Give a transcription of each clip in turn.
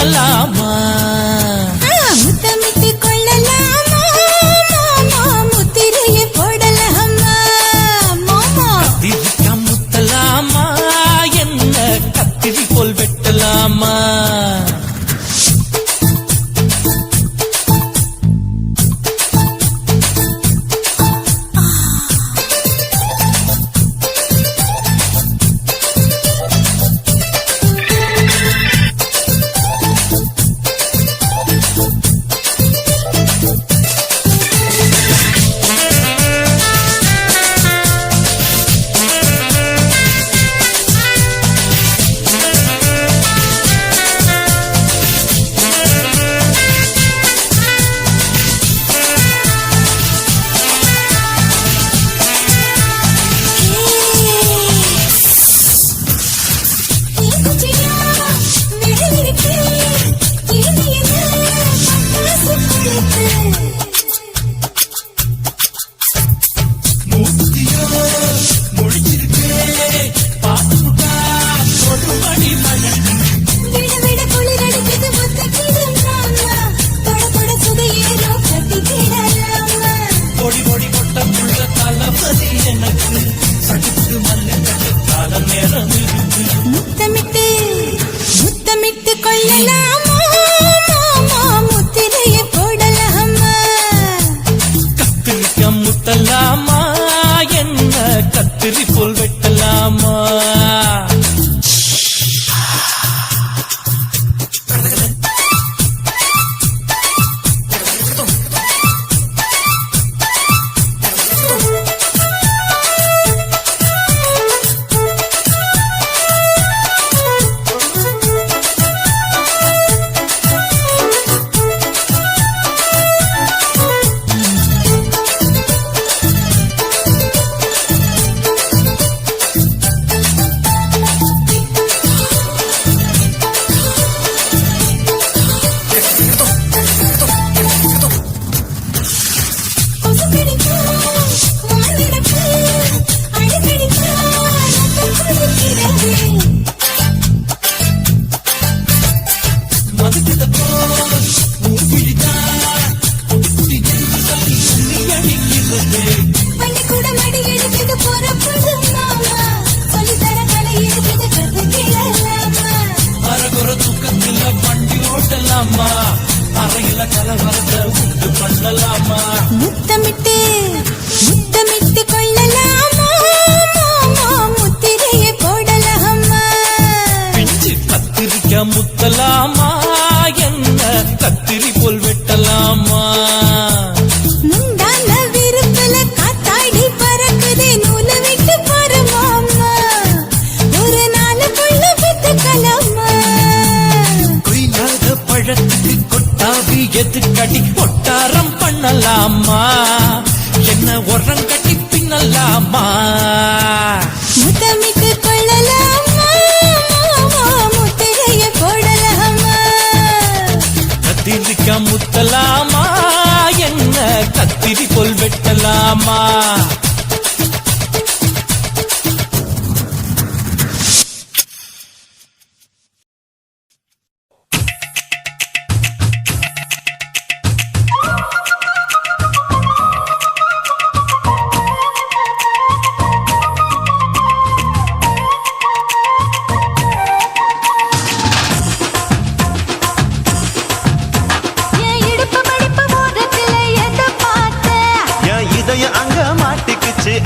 பண்ணலாமா முத்தமிட்டு கொள்ளலாமா முத்திரையை போடலாமா கத்திரிக்கா முத்தலாமா என்ன கத்திரி போல் வெட்டலாமா முத்தமிட்டு கொள்ளலாமா முத்திரையை போடலாமா கத்திரிக்கா முத்தலாமா என்ன கத்திரி போல் வெட்டலாமா அறையில கலவரத்தை உண்டு பண்ணலாமா முத்தமிட்டு கொள்ளலாமா முத்திரையை போடலாமா பிஞ்சு கத்திரிக்கா முத்தலாமா என்ன கத்திரி போல் வெட்டலாமா முந்தான விருப்பல காத்தாடி பறக்குதே நூலை விட்டு பரமாமா ஒரு நாளுக்குள்ள வித்துக்கலாமா கொய்யாத பழத்துக்கு கொட்டாவி எதுக்கடி ஒட்டாரம் பண்ணலாமா என்ன உரம் கட்டி பின்னலாமா முத்தமிட்டு கொள்ளலாமா முத்திரையை போடலாமா கத்திரிக்கா முத்தலாமா என்ன கத்திரி போல் வெட்டலாமா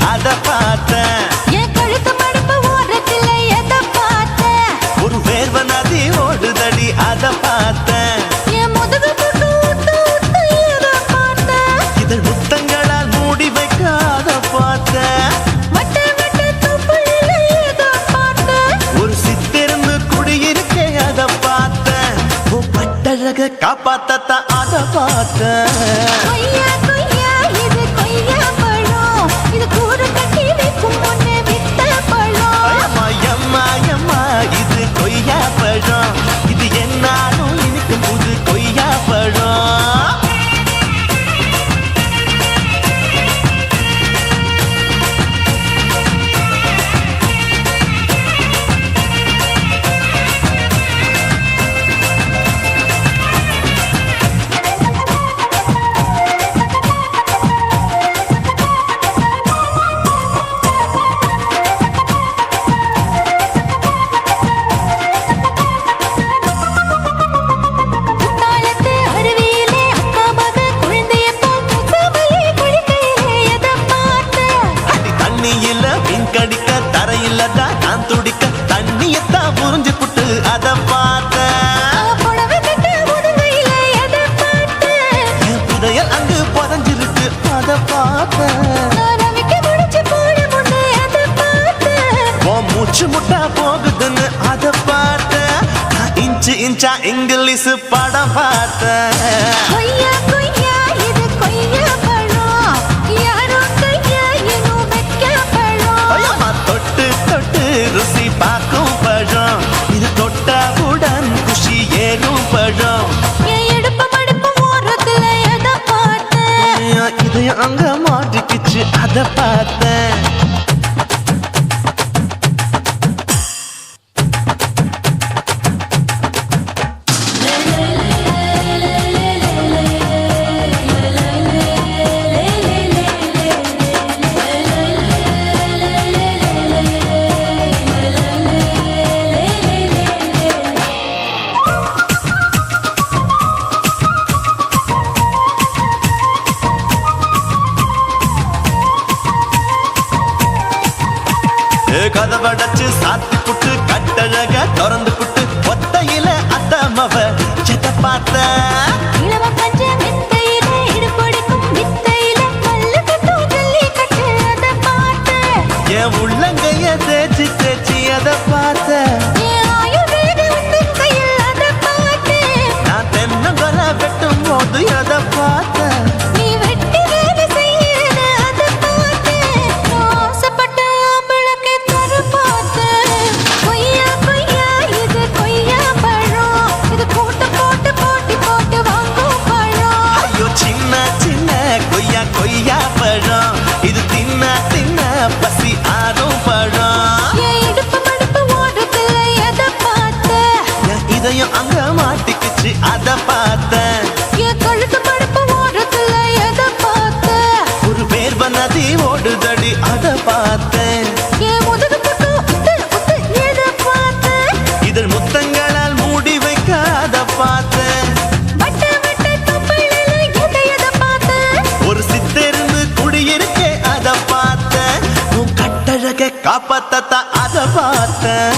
அத பார்த்தேன் என் கழுத்து மடிப்பு ஓரத்தில் எதை பார்த்தேன் ஒரு வேர்வ நதி ஓடுதடி அத பார்த்தேன் என் முதுகு புட்டு ஊத்து எதை பார்த்தேன் இதழ் முத்தங்களால் மூடி வைக்க அத பார்த்தேன் வட்ட தூப்புல எதை பார்த்தேன் ஒரு சித்திருந்து குடியிருக்க அத பார்த்தேன் பட்டழக காப்பாத்தத்தான் அத பார்த்தேன் கொய்யா கொய்யா இது கொய்யா பழம் இது கூறு கட்டி வைக்கும் முன்னே வித்த பழம் அம்மா இது கொய்யா பழம் இது என்னாலும் இனிக்கும் புது கொய்யா பழம் சிஞ்சா இங்கிலீஷ் படம் பார்த்தேன். கொய்யா கொய்யா இது கொய்யா பழம், யாரும் கையா இன்னும் வைக்க பழம். ஐயம்மா, தொட்டு தொட்டு ருசி பார்க்கும் பழம், இது தொட்டவுடன் குஷி ஏறும் பழம். என் இடுப்பு மடுப்பு ஓரத்துல எதை பார்த்தேன், இதையும் அங்க மாட்டிக்கிச்சு அதை பார்த்தேன். கதவடைச்சு சாத்தி புட்டு கட்டழக திறந்து புட்டு ஒத்தையில அத்தமவ செத்த பார்த்த. இளவ பஞ்ச மெத்தையில இடுப்பொடிக்கும் வித்தையில மல்லு கட்டும் ஜல்லி கட்டு அதை பார்த்தேன். என் உள்ளங்கைய தேய்ச்சி தேய்ச்சி அதை பார்த்த. என் ஆயுர்வேத உந்தன் கையில் அதை பார்த்தேன். நான் தென்னங்கொலை வெட்டும் போது அதை பார்த்த. நீ வெட்டி வேலை செய்யறது அதை பார்த்தேன். நான் ஆசைப்பட்ட ஆம்பளுக்கு தர பார்த்தேன். கொய்யா கொய்யா இது கொய்யா பழம், இது கூட்டு போட்டு போட்டி போட்டு வாங்கும் பழம். ஐயோ சின்ன சின்ன கொய்யா கொய்யா பழம், இது தின்ன தின்ன பசி ஆறும் பழம். என் இடுப்பு மடுப்பு ஓரத்துல எதை பார்த்தேன், என் இதயம் அங்க மாட்டிக்கிச்சு அதை பார்த்தேன். என் கழுத்து மடுப்பு ஓரத்துல எதை பார்த்தேன், ஒரு வேர்வ நதி ஓடுதடி அதை பார்த்தேன். என் முதுகு பக்கம் உத்து உத்து எதை பார்த்தேன், இதழ் முத்தங்களால் மூடி வைக்க அதை பார்த்தேன். வட்ட வட்ட தொப்பையில எதை பார்த்தேன், ஒரு சித்தெருந்து குடியிருக்கே அதை பார்த்தேன். உன் கட்டழக காப்பாத்தத்தான் அதை பார்த்தேன்.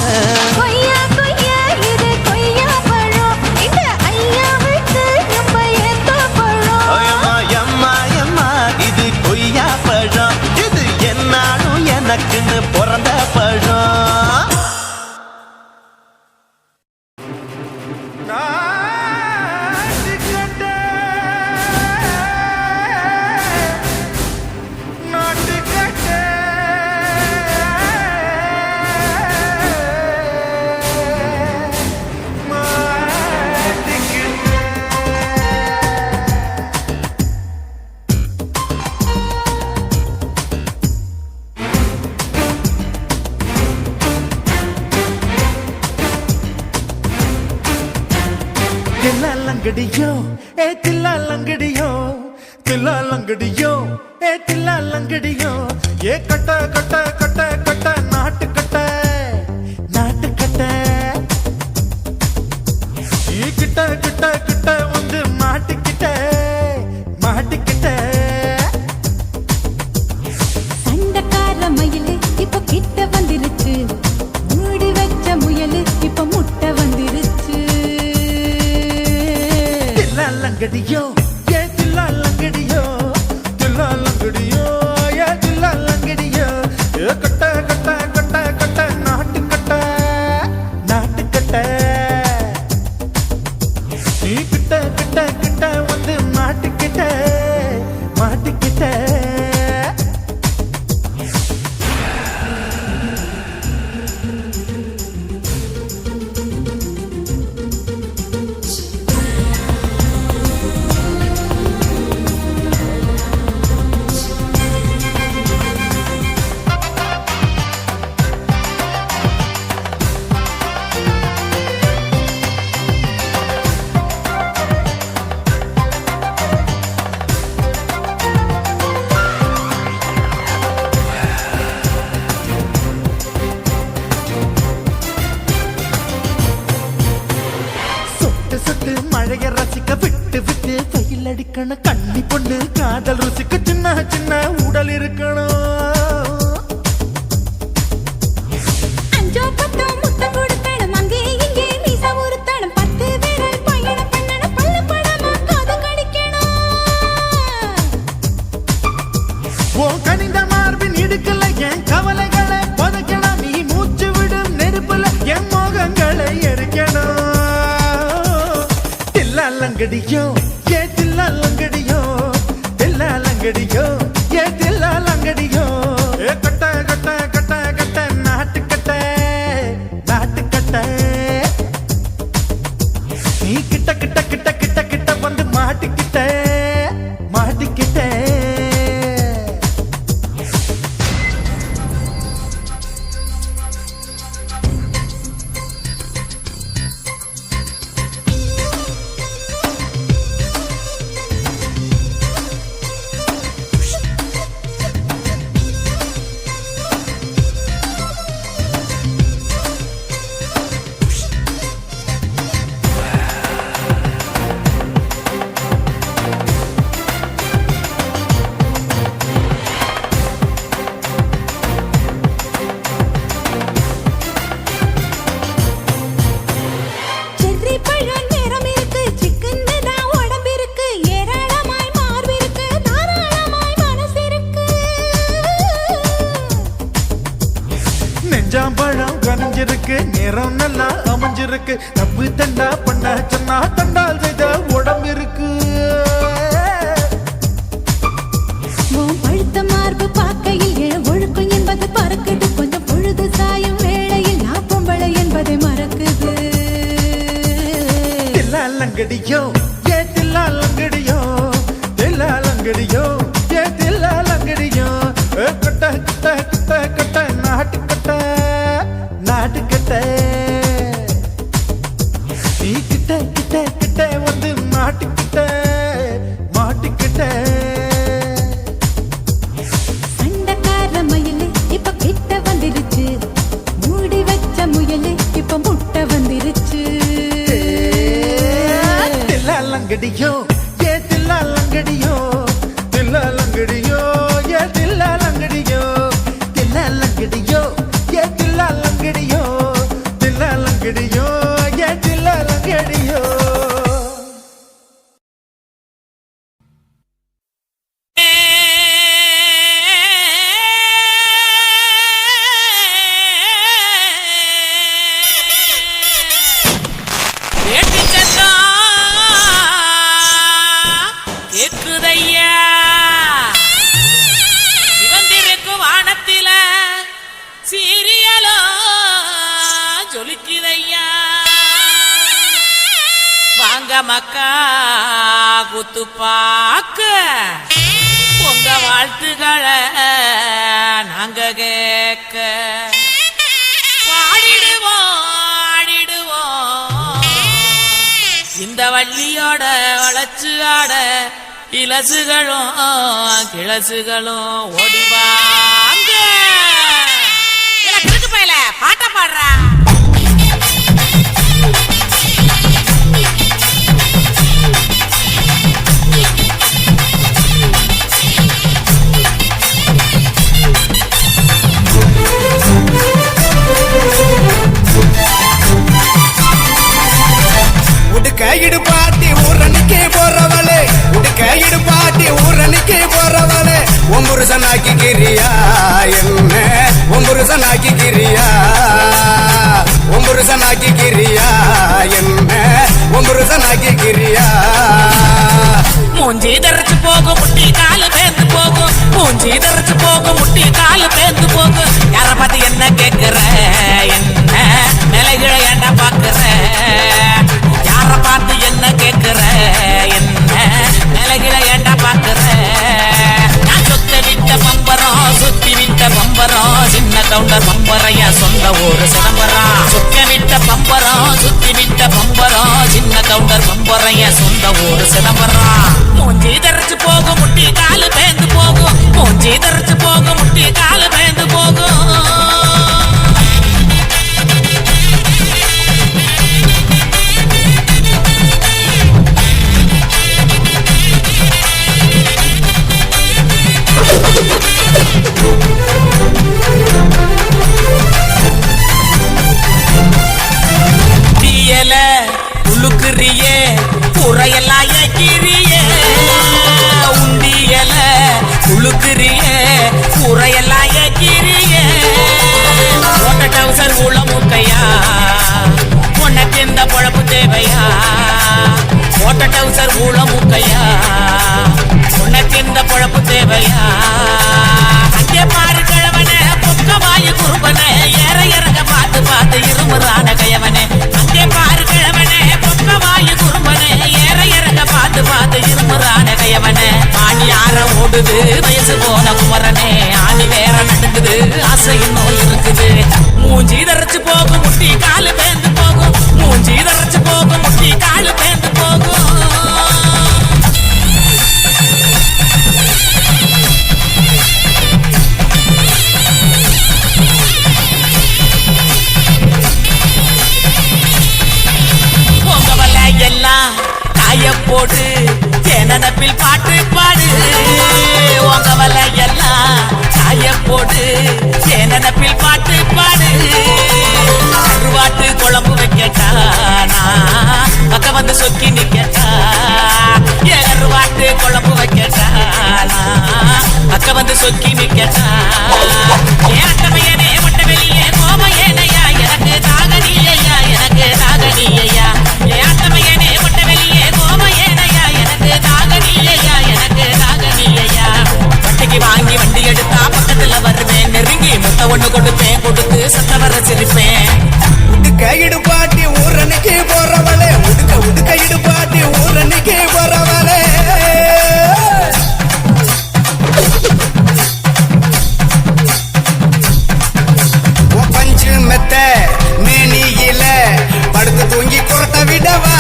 கொய்யா கொய்யா இது கொய்யா பழம், இந்த ஐயாவுக்கு ரொம்ப ஏத்த பழம். ஐயம்மா, எம்மா, எம்மா, இது கொய்யா பழம், இது என்னாலும் எனக்குன்னு பிறந்த பழம். தில்லாலங்கடியோ ஏ தில்லாலங்கடியோ, தில்லாலங்கடியோ ஏ தில்லாலங்கடியோ, ஏ கட்ட கட்ட கட்ட கட்ட நாட்டு கட்ட நாட்டு கட்ட. ஈ கிட்ட கிட்ட கிட்ட வந்து மாட்டிக்கிட்ட மாட்டிக்கிட்ட. சண்டைக்கார மயிலு இப்ப கிட்ட வந்துருச்சு, மூடி வச்ச முயலு இப்ப முட்டை வந்துருச்சு. தில்லாலங்கடியோ ஏ தில்லாலங்கடியோ, தில்லாலங்கடியோ ஏ தில்லாலங்கடியோ, ஏ கட்ட கட்ட கட்ட கட்ட நாட்டு கட்ட நாட்டு கட்ட. நீ கிட்ட கிட்ட கிட்ட வந்து மாட்டிக்கிட்ட மாட்டிக்கிட்ட. சொட்டு மழைய ரசிக்க விட்டு விட்டு வெயில் அடிக்கணும். கண்ணி பொண்ணு காதல் ருசிக்க சின்ன சின்ன உடல் இருக்கணும். அஞ்சோ பத்தோ முத்தம் கொடுத்தணும், அங்கே இங்கே மீச உறுத்தணும், 10 விரல் பயணம் பண்ணணும், பல்லு படமா காது கடிக்கணும். ஓ கனிந்த மார்பின் இடுக்கல என் கவலைகளை புதைக்கணும். நீ மூச்சு விடும் நெருப்புல என் மோகங்களை எரிக்கணும். தில்லாலங்கடியோ ஏ தில்லாலங்கடியோ தில்லாலங்கடியோ ஏ தில்லாலங்கடியோ ஏ கட்ட கட்ட கட்ட கட்ட நாட்டு கட்ட நாட்டு கட்ட நீ கிட்ட கிட்ட கிட்ட கிட்ட கிட்ட வந்து மாட்டிக்கிட்ட மாட்டிக்கிட்ட செர்ரி பழம் நிறம் இருக்கு சிக்கன்னு தான் உடம்பிருக்கு ஏராளமாய் மார்பிருக்கு தாராளமாய் மனசு இருக்கு நெஞ்சாம்பழம் கனிஞ்சிருக்கு நிறம் நல்லா அமைஞ்சிருக்கு தப்பு தண்டா பண்ண சொன்னா தண்டால் செய்த உடம்பு இருக்கு உன் பழுத்த மார்பு பார்க்கையில் என் ஒழுக்கம் என்பது பறக்குது கொஞ்சம் பொழுது சாயும் வேளையில் நான் பொம்பளை என்பதை மறக்குது தில்லாலங்கடியோ ஏ தில்லாலங்கடியோ தில்லாலங்கடியோ ஏ தில்லாலங்கடியோ கட்ட கட்ட கட்ட கட்ட நாட்டு கட்ட நாட்டு கட்ட நீ கிட்ட கிட்ட கிட்ட வந்து மாட்டிக்கிட்ட மாட்டிக்கிட்ட சண்டைக்கார மயிலு இப்ப கிட்ட வந்துருச்சு மூடி வச்ச முயலு இப்ப முட்டை வந்துருச்சு தில்லாலங்கடியோ ஏ தில்லாலங்கடியோ தில்லாலங்கடியோ ஏ தில்லாலங்கடியோ தில்லாலங்கடியோ ஏ தில்லாலங்கடியோ தில்லாலங்கடியோ ஏ தில்லாலங்கடியோ ஏட்டு சத்தம் கேக்குதையா சிவந்திருக்கும் வானத்தில சீரியலோ ஜொலிக்குதையா வாங்க மக்கா குத்து பாக்க உங்க வாழ்த்துக்களை நாங்க கேட்க பாடிடுவோம் ஆடிடுவோம் இந்த வள்ளியோட வளர்ச்சி ஆட இலசுகளும் கிளசுகளும் ஓடிவாங்க கிழக்கு பயில பாட்ட பாடுறா உடுக்க இடுபாட்டி ஊரணிக்கு போறவளே உடுக்க இடுபாட்டி ஊரணிக்கு போறவளே ஒம்புருசனாக்கி கிரியா என்ன ஒம்புருசனாக்கி கிரியா ஒம்புருசனாக்கி கிரியா என்ன ஒம்புருசனாக்கி கிரியா மூஞ்சி தரைச்சு போகும் முட்டி காலு பேந்து போகும் மூஞ்சி தரைச்சு போகும் முட்டி காலு பேந்து போகும் யார பார்த்து என்ன கேக்குற என்ன நிலைகளை ஏண்டா பாக்குற யார பார்த்து என்ன கேக்குற என்ன நிலைகளை ஏண்டா பாக்குற நான் சொத்த விட்ட பம்பரம் சுத்தி விட்ட பம்பரம் சின்ன கவுண்டர் பம்பரைய சொந்த ஊரு சிதம்பரம் சுத்த விட்ட பம்பரம் சுத்தி விட்ட பம்பரம் சின்ன கவுண்டர் பம்பரைய சொந்த ஊரு சிதம்பரம் மூஞ்சி தரைச்சு போகும் முட்டி காலு பேந்து போகும் மூஞ்சி தரைச்சு போகும் முட்டி காலு பேந்து போகும் தீயல உழுக்குறியே புறையெல்லாம் ஏக்கிறியே உண்டியல உழுக்குறியே புறையெல்லாம் ஏக்கிறியே ஓட்ட டவுசர் உள்ள முக்கையா உனக்கு இந்த பொழப்பு தேவையா ஓட்ட போட்ட டவுசர் ஊழ முக்கையா உனக்கு இந்த பொழப்பு தேவையா அங்கே பாரு கிழவனே பொக்கமாயு குறும்பனே ஏற இறங்க பார்த்து பார்த்து இருமுறான கையவனே அங்கே பாரு கிழவனே பொக்கமாயு குறும்பனே ஏற இறங்க பார்த்து பார்த்து இருமுறான கையவனே ஆணி ஆற ஓடுது வயசு போன குமரனே ஆணி வேற நடுங்குது ஆசை இன்னும் இருக்குது மூஞ்சி தரைச்சு போகும் முட்டி காலு பேந்து போகும் மூஞ்சி தரைச்சு போகும் முட்டி காலு பேந்து போகும் போகவல எல்லாம் காய போட்டு தேனப்பில் பாட்டு பாடு உங்கவல எல்லாம் காய போட்டு தேனப்பில் பாட்டு பாடு கருவாட்டு குழம்பு வைக்கட்டானா பக்க வந்து சொக்கி நிக்கட்டா கருவாட்டு குழம்பு வைக்கட்டானா பக்க வந்து சொக்கி நிக்கட்டா ஏட்டமையனே மட்ட வெளியே கோமையனையா எனக்கு தாகடியையா எனக்கு தாகடியையா ஏட்டமையனே மட்ட வெளியே கோமையனையா எனக்கு தாகடியையா எனக்கு தாகடியையா வட்டிக்கு வாங்கி வண்டி எடுத்தா பக்கத்துல வருவேன் நெருங்கி முத்த ஒண்ணு கொடுப்பேன் கொடுத்து சத்த வர சிரிப்பேன் உடுக்க இடுபாட்டி ஊரனுக்கு போறவளே உடுக்க இடுபாட்டி ஊரனுக்கு போறவளே பஞ்சு மெத்த மேனியில படுத்து தூங்கி குரட்ட விடவா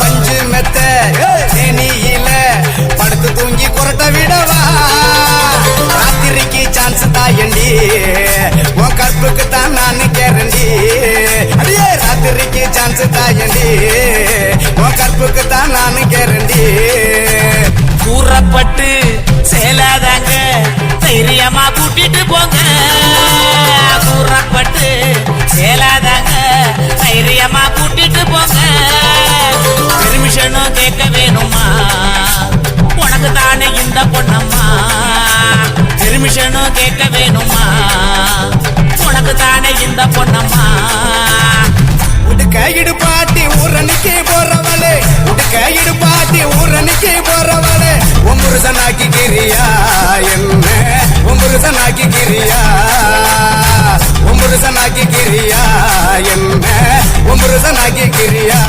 பஞ்சு மெத்த மேனியில படுத்து தூங்கி குரட்ட விடவா ராத்திரிக்கு சான்ஸ் தாயண்டி உன் கற்புக்கு தான் நான் கேரண்டி அடியே ராத்திரிக்கு சான்ஸ் தாயண்டி உன் கற்புக்கு தான் நான் கேரண்டி கூறப்பட்டு சேலாதாங்க தைரியமா கூட்டிட்டு போங்க கூறப்பட்டு சேலாதாங்க தைரியமா கூட்டிட்டு போங்க பெர்மிஷனும் கேட்க வேணுமா உனக்கு தானே இந்த பொண்ணம்மா பெர்மிஷனும் கேட்க வேணுமா உனக்கு தானே இந்த பொண்ணம்மா உடுக்க இடுபாட்டி ஊரனுக்கு போறவளே உடுக்க இடுபாட்டி ஊரனுக்கு போறவளே ஒம்புருசனாக்கி கிரியா என்ன ஒம்புருசனாக்கி கிரியா ஒம்புருசனாக்கி கிரியா என்ன ஒம்புருசனாக்கி கிரியா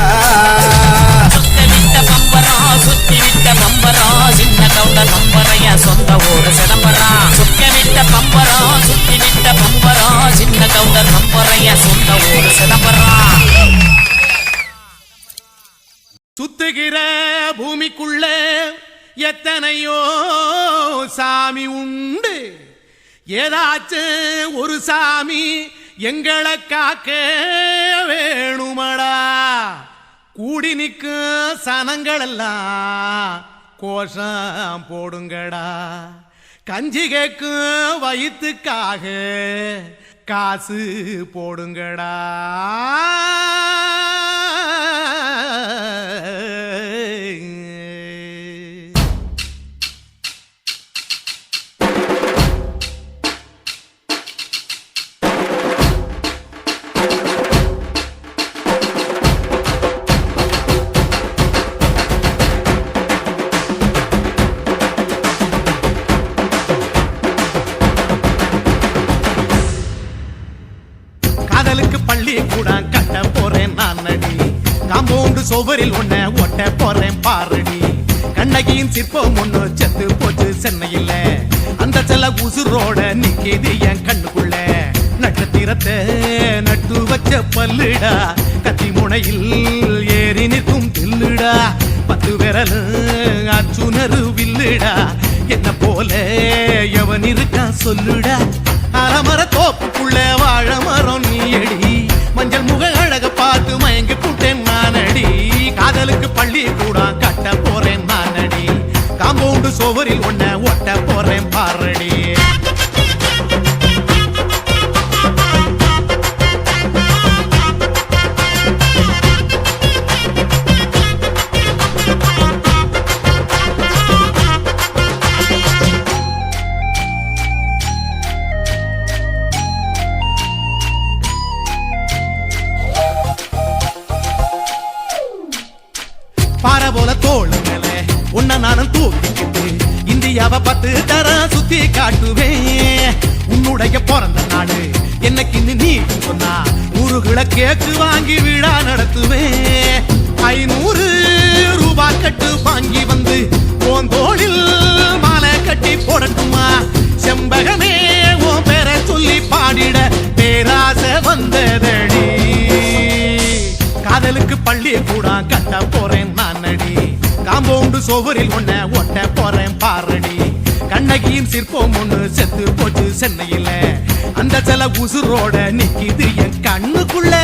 சுத்த விட்ட பம்பரம் சுத்தி விட்ட பம்பரம் சின்ன கவுண்டர் பம்பரைய சொந்த ஊரு சிதம்பரம் சுத்த விட்ட பம்பரம் சுத்தி விட்ட பம்பரம் சின்ன கவுண்டர் பம்பரைய சொந்த ஊரு சிதம்பரம் சுத்துகிற பூமிக்குள்ள எத்தனையோ சாமி உண்டு ஏதாச்சும் ஒரு சாமி எங்களை காக்க வேணுமடா கூடி நிற்கும் சனங்கள் எல்லாம் கோஷம் போடுங்கடா கஞ்சி கேக்கும் வயிற்றுக்காக காசு போடுங்கடா காதலுக்கு பள்ளி கூட கட்ட போறேன் நான் நடி காம்பவுண்டு சுவரில் ஒன்ன ஒட்ட போறேன் பாரடி கண்ணகியின் சிற்பம் ஒண்ணு செத்து போச்சு சென்னையில அந்த செல்ல உசுரோட நிக்கிது என் கண்ணுக்குள்ள நட்சத்திரத்தை நட்டு வச்ச பல்லுடா கத்தி முனையில் ஏறி நிற்கும் தில்லுடா 10 விரல் அச்சுணரு வில்லுடா என்ன போல எவன் இருக்கா சொல்லுடா அலமர தோப்புக்குள்ள வாழ மரம் நீயடி மஞ்சள் முக அழக பார்த்து மயங்கி புட்டேன் நானடி காதலுக்கு பள்ளி கூட கட்ட போறேன் நானடி காம்பவுண்டு சுவரில் ஒன்ன ஒட்ட போறேன் பாரடி பாறை போல தோளு மேல உன்ன நானும் தூக்கிக்கிட்டு இந்தியாவை 10 தரம் சுத்தி காட்டுவேன். உன்னுடைய பிறந்த நாடு என்னைக்கு நீ சொன்னா 100 கிலோ கேக்கு வாங்கி விழா நடத்துவேன். 500 ரூபாய் கட்டு வாங்கி வந்து போந்தோளில் மாலை கட்டி போடட்டுமா? செம்பகமே உன் பேரை சொல்லி பாடிட பேராசை வந்ததடி. காதலுக்கு பள்ளி கூட கட்ட போறேன் நானடி. காம்பவுண்டு சோவரில் ஒன்ன ஒட்ட போறேன் பாரடி. கண்ணகியின் சிற்பம் ஒண்ணு செத்து போச்சு சென்னையில. அந்த சில உசுரோட நிக்கிது என் கண்ணுக்குள்ள.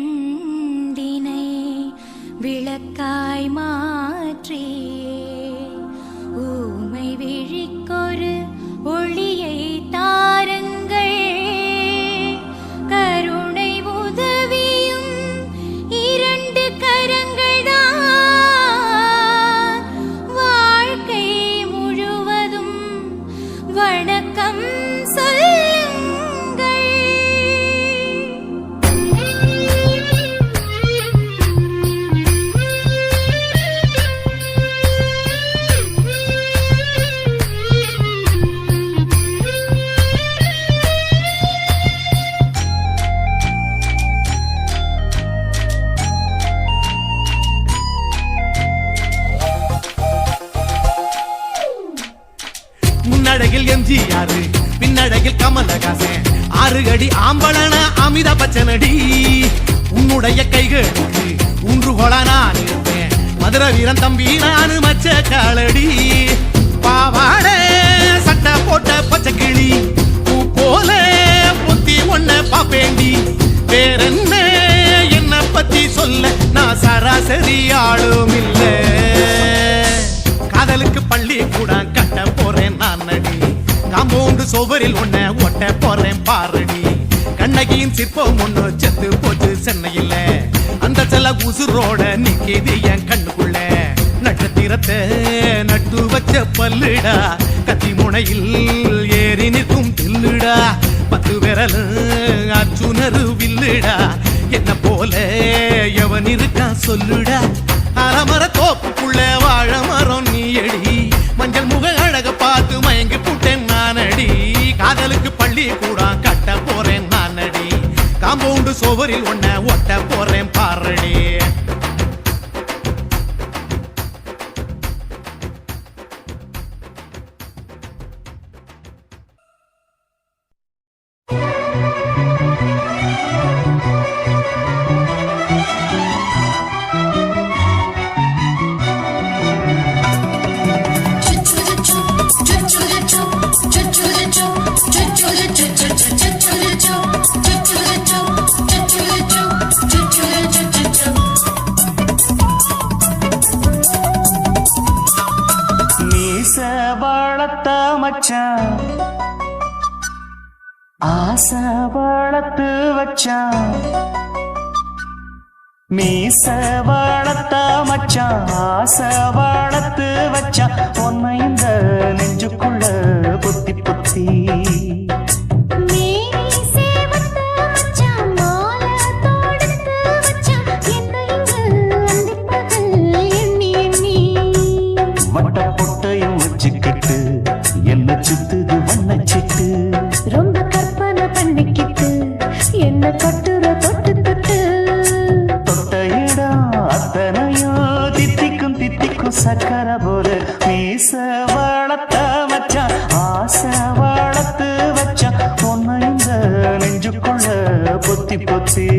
விழிகளிரண்டினை விளக்காய் மாற்றி ஊமை விழிக்கொரு ஒளியை தாருங்கள். கருணை உதவியும் 2 கரங்கள்தான். வாழ்க்கை முழுவதும் வணக்கம் சொல்லுங்கள். முன்னடையில் எம்ஜிஆர் பின்னடையில் கமலஹாசன் 6 அடி ஆம்பளன அமிதா பச்சனடி. உன்னுடைய கைகளுக்கு ஊன்றுகோல நான் இருப்பேன். மதுரை வீரன் தம்பி நானு மச்ச காலடி. பாவாட சட்டை போட்ட பச்சை கிளி பூ போல புத்தி ஒன்ன பாப்பேண்டி. வேறென்ன என்ன பத்தி சொல்ல நான் சராசரி ஆளும் இல்ல. காதலுக்கு பள்ளி கூட கட்ட போறேன் நானடி. காம்பவுண்டு சோவரில் ஒன்ன ஒட்ட போறேன் பாரடி. கண்ணகியின் சிற்பம் ஒண்ணு செத்து போச்சு சென்னையில. அந்த சில உசுரோட நிக்கிது என் கண்ணுக்குள்ள. நட்சத்திரத்தை நட்டு வச்ச பல்லுடா. கத்தி முனையில் ஏறி நிற்கும் தில்லுடா. 10 விரல் அர்ஜுனரு வில்லுடா. என்ன போல எவன் இருக்கான் சொல்லுடா. அலமர தோப்புக்குள்ள வாழ மரம் நீயடி. மஞ்சள் முக அழக பார்த்து மயங்கி புட்டேன் நானடி. காதலுக்கு பள்ளி கூட கட்ட போறேன் நானடி. காம்பவுண்டு சோவரில் ஒன்ன ஒட்ட போறேன் பாரடி. மச்சான் ஆசை வளர்த்து வச்சான். மீச வளர்த்த மச்சான் ஆசை வளர்த்து வச்சான். உன்னை இந்த நெஞ்சுக்குள்ள புத்தி புத்தி வட்ட பொட்டையும் வச்சுக்கிட்டு என்ன சுத்துது வண்ணச்சிட்டு. ரொம்ப கற்பனை பண்ணிக்கிட்டு என்ன கட்டுற தொட்டு தொட்டு. தொட்ட இடம் அத்தனையும் தித்திக்கும் தித்திக்கும் சக்கர போல. மீச வளர்த்த மச்சான் ஆசை வளர்த்து வச்சான். உன்னை இந்த நெஞ்சுக்குள்ள பொத்தி பொத்தி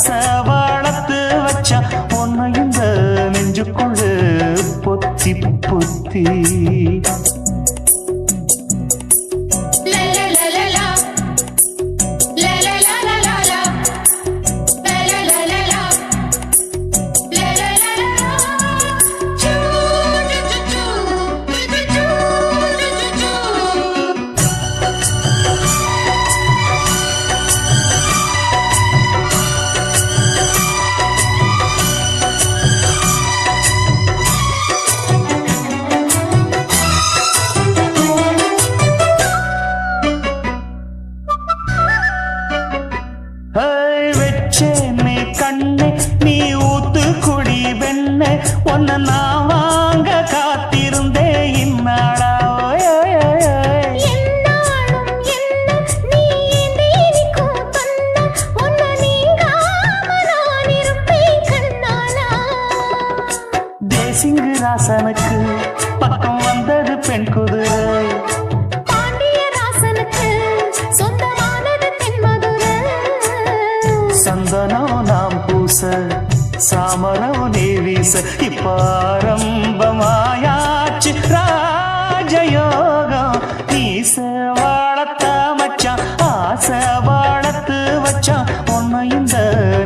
ஆசை வளர்த்து வச்சா உன்னை இந்த நெஞ்சுக்குள்ள பொத்தி பொத்தி வெச்சேனே கண்ணே நீ ஊத்து குடி வெண்ணே உன்னை நான் வாங்க காத்திருந்தே இந்நாளா என்னாலும் என்ன நீ நீக்கும் தந்த உன்னை நீங்காம நான் இருப்பேன் கண்ணாலா தேசிங்கு ராசனுக்கு பக்கம் வந்தது பெண் குதிரை பாண்டிய ராசனுக்கு சொந்தமானது தென்மதுரை சந்தனம் நாம் பூச சாமரம் நீ வீச இப்பாரம்பமாயாச்சு ராஜயோகம் நீச வாழத்த மச்சான் ஆசை வாழத்து வச்சான் உன்னை இந்த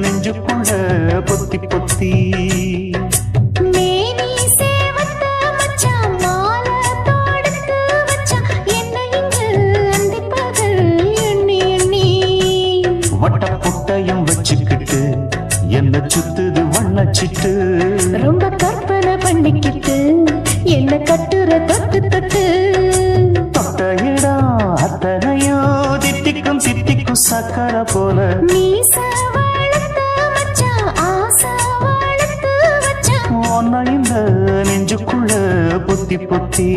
நெஞ்சுக்குள்ள பொத்தி பொத்தி மேனி சேவத்த மச்சான் மாலை தொடுத்து வச்சான் என்னை இங்கு அந்திப்பகல் எண்ணி எண்ணி வட்ட புட்டையும் வச்சுக்கிட்டு என்ன சுத்துது வண்ணச்சிட்டு ரொம்ப கற்பனை பண்ணிக்கிட்டு என்ன கட்டுற தொட்டு தொட்டு தொட்ட இடம் அத்தனையும் தித்திக்கும் தித்திக்கும் சக்கரை போல மீச வளர்த்த மச்சான் ஆசை வளர்த்து வச்சான் உன்னை இந்த நெஞ்சுக்குள்ள பொத்தி பொத்தி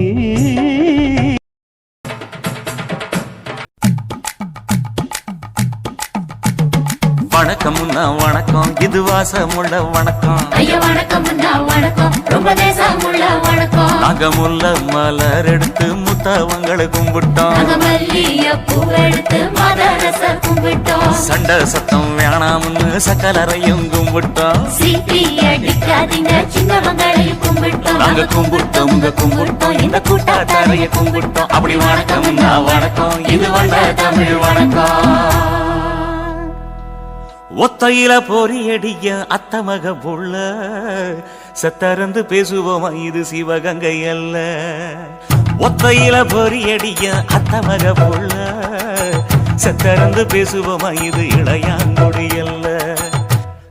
வணக்கம் வணக்கம் இது வாசமுள்ள வணக்கம் ஐயா வணக்கம் வணக்கம் ரொம்ப தேசமுள்ள வணக்கம் நாங்க முல்ல மலர் எடுத்து முத்தவங்களை கும்பிட்டோம் நாங்க மல்லிய பூவெடுத்து மதரச கும்பிட்டோம் சண்டை சத்தம் வேணாம்னு சக்கலரையும் கும்பிட்டோம் சீட்டி அடிக்காதீங்க சின்னவங்களையும் கும்பிட்டோம் நாங்க கும்பிட்டோம் உங்க கும்பிட்டோம் இந்த கூட்டாத்தாரைய கும்பிட்டோம் அப்படி வணக்கம் வணக்கம் இது வந்த தமிழ் வணக்கம் ஒத்தையில பொறியடிய அத்தமக புள்ள சத்தறந்து பேசுவோமா இது சிவகங்கை அல்ல ஒத்தையில பொறியடிய அத்தமக புள்ள சத்தறந்து பேசுவோமா இது இளையாங்குடி அல்ல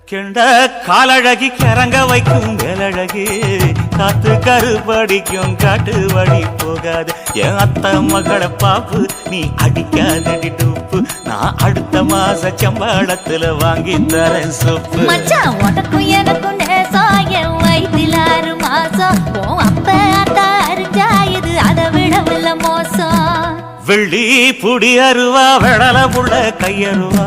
கெண்ட காலழகி கிறங்க வைக்கும் வேலழகி காத்து கருப்படிக்கும் காட்டு வழி போகாது என் அத்த மகளை பாப்பு நீ அடிக்காதடி டூப்பு நான் அடுத்த மாச சம்பளத்துல வாங்கி தரேன் சொப்பு மச்சான் உனக்கும் எனக்கும் நேசம் என் வயிற்றில் 6 மாசம் உன் அப்ப அத்தா அறிஞ்சாயுது அதை விடவில்லை மோசம் வெள்ளி புடி அருவா வெடல புள்ள கையருவா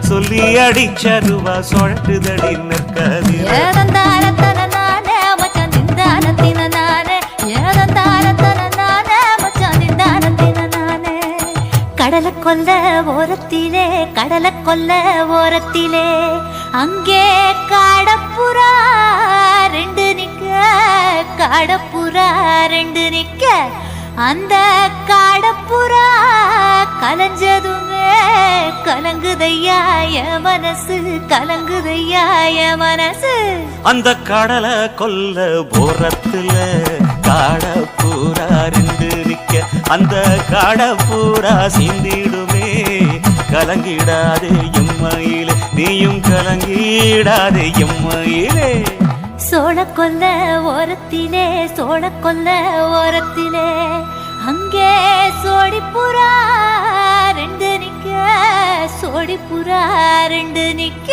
சொல்லி அடிச்சருவா சொழட்டுதடி நிற்காது ஏதந்தாரத்தன நானே மச்சான் திண்டாரத்தின நானே ஏதந்தாரத்தன நானே மச்சான் திண்டாரத்தின நானே கடலை கொல்ல ஓரத்திலே அங்கே காடப்புறா ரெண்டு நிக்க அந்த காடப்புறா கலஞ்சதுமே கலங்குதையா என் மனசு அந்த கடலை கொல்ல போரத்துல காடப்பூரா ரெண்டு நிக்க அந்த காடப்பூரா சிந்திடுமே கலங்கிடாதே எம்மையிலே நீயும் கலங்கிடாதே எம்மையிலே சோழக்கொல்ல ஓரத்திலே அங்கே சோடிப்புறா ரெண்டு நிக்க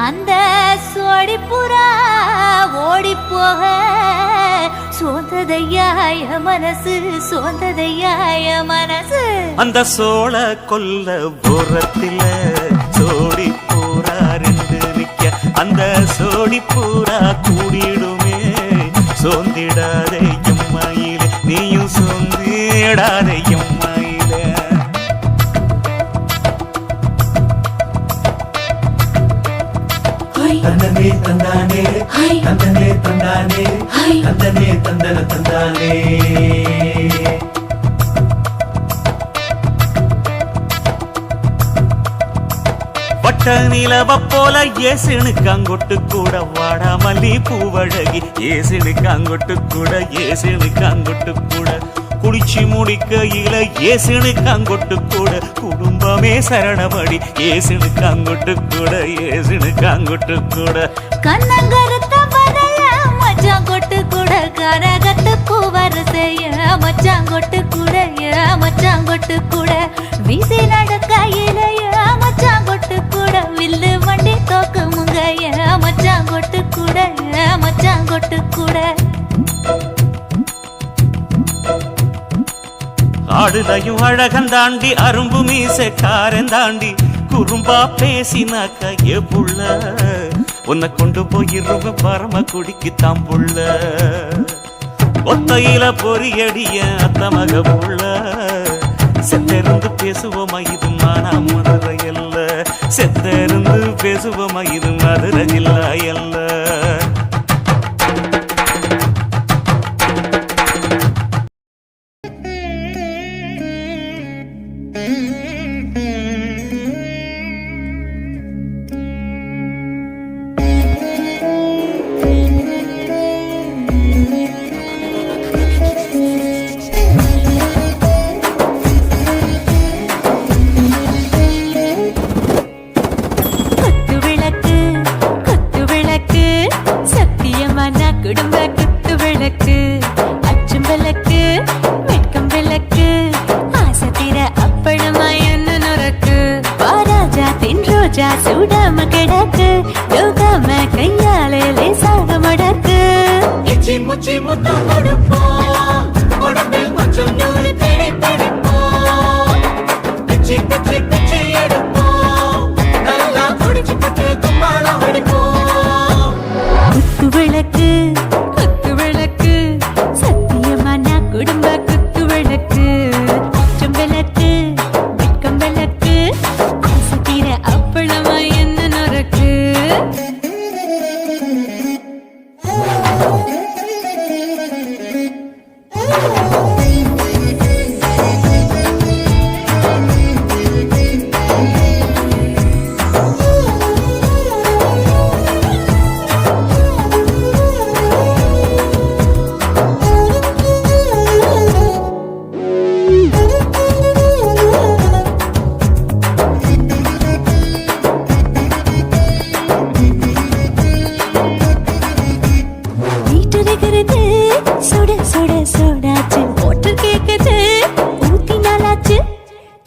அந்த சோடிப்புறா ஓடி போக சோந்ததையாய மனசு அந்த சோழ கொல்ல போரத்தில சோடி பூரா ரெண்டு நிக்க அந்த சோடி பூரா கூடிடுமே சோந்திடாதே எம்மாயிலே நீயும் சோந்திடாதே எம்மாயிலே தந்தானே தந்தனே தந்தானே தந்தனே தந்தன தந்தானே வட்ட நிலவ போல ஏசினுக்கு அங்கொட்டு கூட வாடாமல்லி பூவழகி ஏசினுக்கு அங்கொட்டு கூட ஏசினுக்கு அங்கொட்டு கூட குளிச்சு முடிக்கையில ஏசினுக்கு அங்கொட்டு கூட குடும்பமே சரணமடி ஏசினுக்கு அங்கொட்டு கூட ஏசினுக்கு அங்கொட்டு கூட கண்ணங்கருத்த வரைய மச்சாங்கொட்டு கூட கரகத்து பூவரசைய மச்சாங்கொட்டு கூட மச்சாங்கொட்டு கூட வீசி நடக்கையிலைய மச்சாங்கொட்டு கூட வில்லு வண்டி தோக்குமுங்க மச்சாங்கொட்டு கூட மச்சாங்கொட்டு கூட ஆடுதையும் அழகந்தாண்டி அரும்பு மீசக்காரன் தாண்டி குறும்பா பேசினாக்க ஏ புள்ள உன்னை கொண்டு போயிருவ பரம குடிக்கு தாம்புள்ள ஒத்தையில பொறியடிய அத்த மக புள்ள செத்திருந்து பேசுவோமா இது மானா மதுரை அல்ல செத்திருந்து பேசுவோமா இது மதுரை இல்ல அல்ல குடும்ப குத்து விளக்கு அச்சும் விளக்கு வெட்கம் விளக்கு ஆசத்திர அப்பளமா என்ன நுறக்கு பாராஜா தின் ரோஜா சூடாம கிடக்கு யோகாம கையாலே லேசாக மடக்கு எச்சி முச்சி முத்தம் கொடுப்போம் உடம்பில் கொஞ்சம் நூறு தேடி பிடிப்போம் பிச்சி பிச்சி பிச்சி எடுப்போம் நல்லா குடிச்சு பட்டு கும்பாளம் அடிப்போம் குத்து விளக்கு குத்து விளக்கு சத்தியமான குடும்ப குத்து விளக்கு அச்சும் விளக்கு வெட்கம் விளக்கு ஆசத்திர அப்பளமா என்ன நுறக்கு வீட்டுகிறது சுட சுட சுடாச்சு ஓட்டு கேக்குது ஊத்தி நாளாச்சு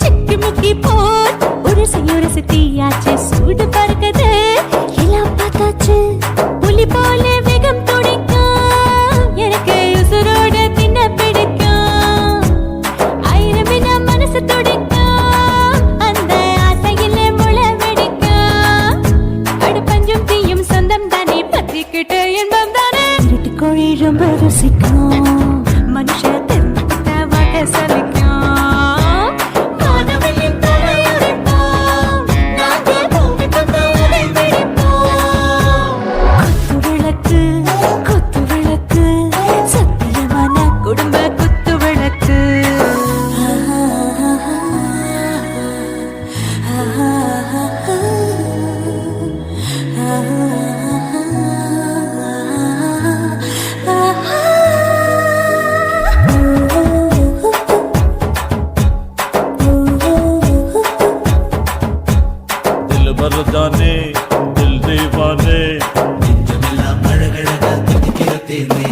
சிக்கி முக்கி போல் உரசி தீயாச்சு சூடு பறக்குது எல்லாம் பார்த்தாச்சு புலி போல வேகம் துடிக்கும் எனக்கு உசுரோட தின்ன பிடிக்கும் ஆயிரம் மனசு துடிக்கும் அந்த ஆசையிலே முளை வெடிக்கும் அடுப்பஞ்சும் தீயும் சொந்தம் தானே பத்திக்கிட்டு இன்பம் தானே இருட்டு கோழி ரொம்ப ருசிக்கும் மனுஷ தெரிஞ்சுக்கிட்ட வாக்க சலிக்கும் மானவையின் தலையுடைப்போம் நாங்கள் பூமி தந்த உடை வெடிப்போம் குத்து விளக்கு சத்தியமான குடும்ப குத்து விளக்கு दिल मर्दाने दिल दीवाने நெஞ்சமெல்லாம் அழகழகா தித்திக்கிறதேனே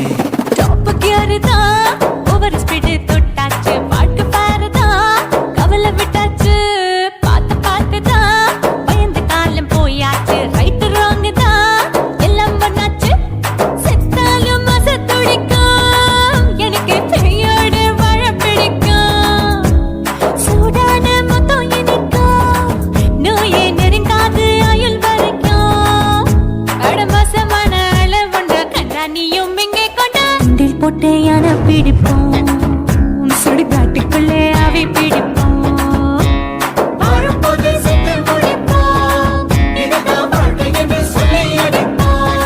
டாப் கியர்தா ஓவர் ஸ்பீட் தொட்டாச்சு வாழ்க்கை பாருதா கவலை விட்டாச்சு பார்த்து தான் பயந்து காலம் போயாச்சு ரைட் ராங் தான் எல்லாம் பண்ணாச்சு செத்தாலும் மச துடிக்கும் எனக்கு பெயோடு வாழ பிடிக்கும் சூடான மொத்தம் இனிக்கும் நோயே நெருங்காது ஆயுள் வரைக்கும் அடமசமான அளவுண்ட கண்டா நீயும் இங்கே கொண்ட உண்டில் போட்டு யானை பிடிப்போம் சுடுகாட்டுக்குள்ளே அவை பிடிப்போம் வாழும்போது செத்து முடிப்போம் இதுதான் வாழ்க்கை என்று சொல்லி அடிப்போம்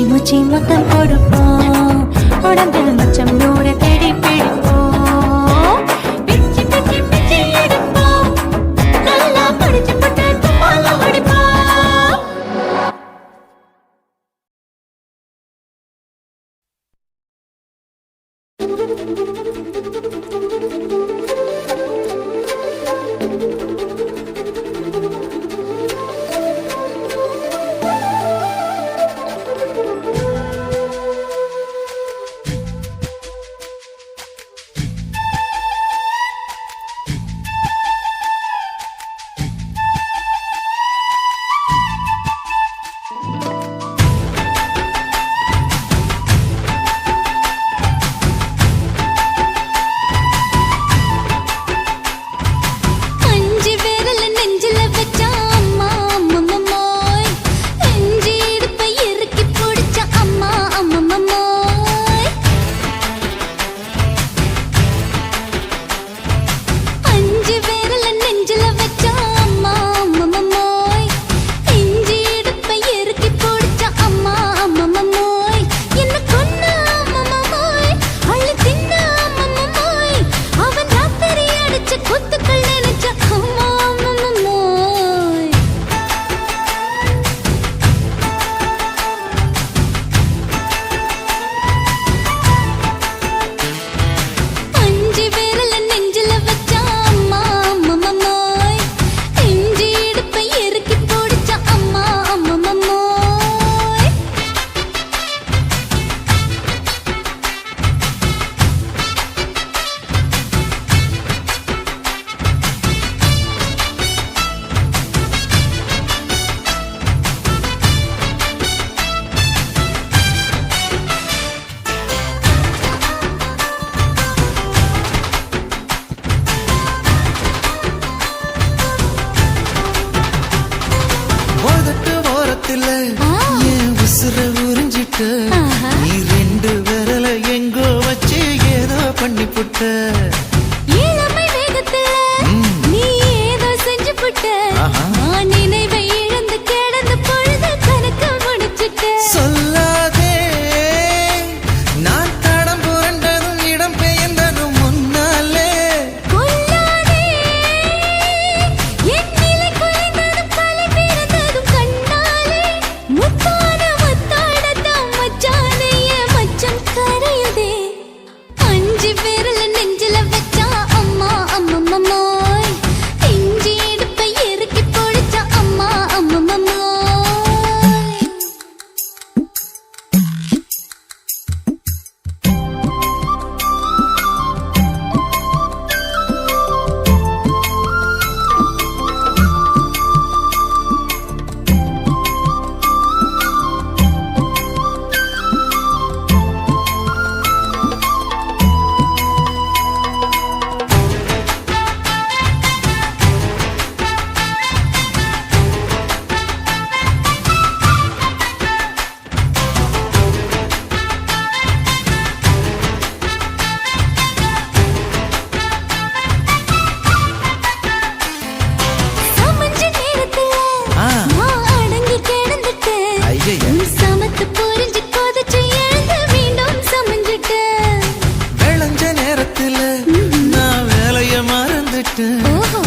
மூச்சு மூச்சு மொத்தம் கொடுப்போம் உடம்பில் மச்சம் நூற தேடி பிடிப்போம் பிச்சு பிச்சு பிச்சு எடுப்போம் நல்லா படிச்சு பட்டு துப்பால ஓடிப்போம்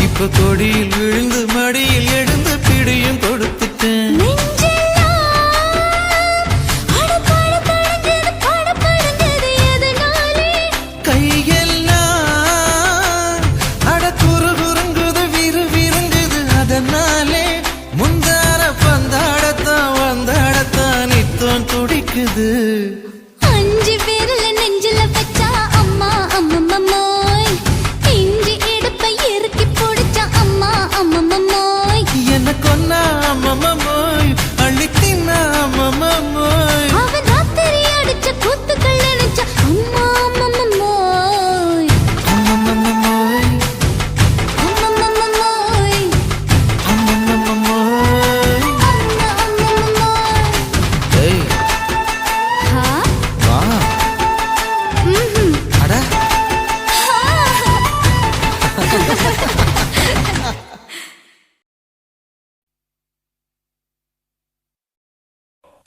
இப்ப கொடியில் விழுந்து மடியில் எழுந்து பிடியும் கொடுத்துட்டேன். கையெல்லாம் அட குறு குறுங்குது விறு விருங்குது அதனாலே முந்தார பந்தாடத்தான் வந்தாடத்தான் நித்தம் துடிக்குது.